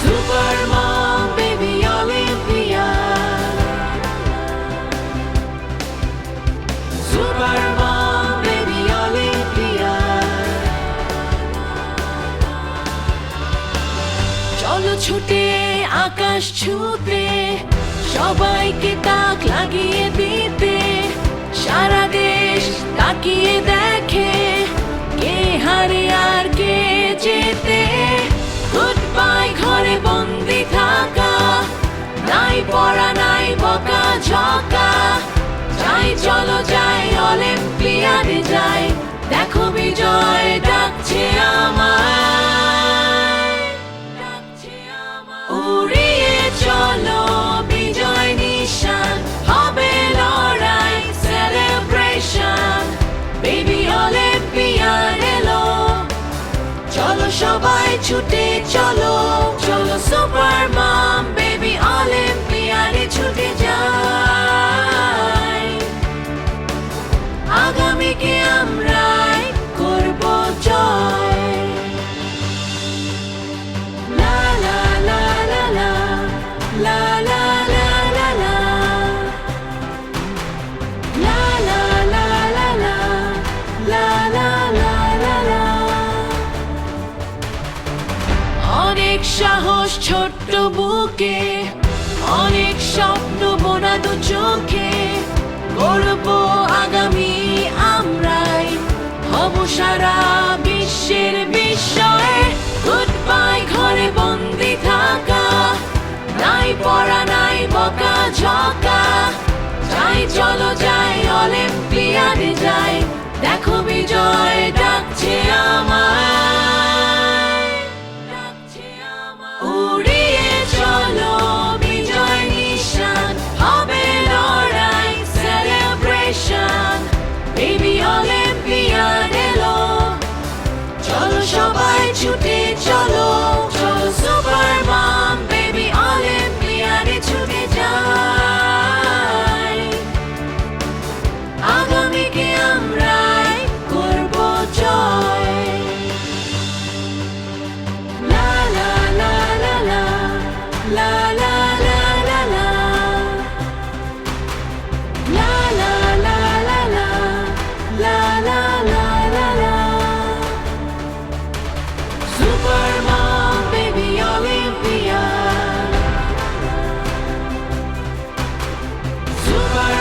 Super Mom, Baby Olympia. Super Mom, Baby Olympia. চলো ছুটে আকাশ ছুতে, সবাইকে তাক লাগিয়ে দিতে। সারা দেশ তাকিয়ে দেখে, কে হারে আর কে জেতে। গুড বাই ঘরে বন্দি থাকা, নাই পড়া নাই বকা ঝকা। যাই চলো যাই অলিম্পিয়াডে যাই, দেখো বিজয় ডাকছে আমায়। উড়িয়ে চলো বিজয় নিশান, হবে লড়াই সেলিব্রেশন। বেবি অলিম্পিয়াড এলো, চলো সবাই ছুটে চলো। চলো সুপার মম বেবি অলিম্পিয়াডে ছুটে যাই। আগামীকে আমরাই করব জয়। লা লা লা লা লা, লা লা লা লা লা, লা লা লা লা লা, লা লা লা লা লা। অনেক সাহস ছোট্ট বুকে, অনেক স্বপ্ন বোনা দু চোখে। গড়ব আগামী আমরাই, হব সারা বিশ্বের বিস্ময়ে। গুড বাই ঘরে বন্দি থাকা, নাই পড়া নাই বকা ঝকা। যাই চলো যাই অলিম্পিয়াডে যাই, দেখো বিজয় ডাকছে আমায়। উড়িয়ে চলো বিজয় নিশান, হবে লড়াই সেলিব্রেশন। বেবি অলিম্পিয়াড এলো, চলো সবাই ছুটে চলো। চলো সুপার মম বেবি অলিম্পিয়াডে ছুটে যাই। আগামীকে আমরাই করব জয়। লা লা লা লা লা, লা লা লা লা লা, লা লা লা লা লা, লা লা লা লা লা। Super Mom, Baby Olympia. Super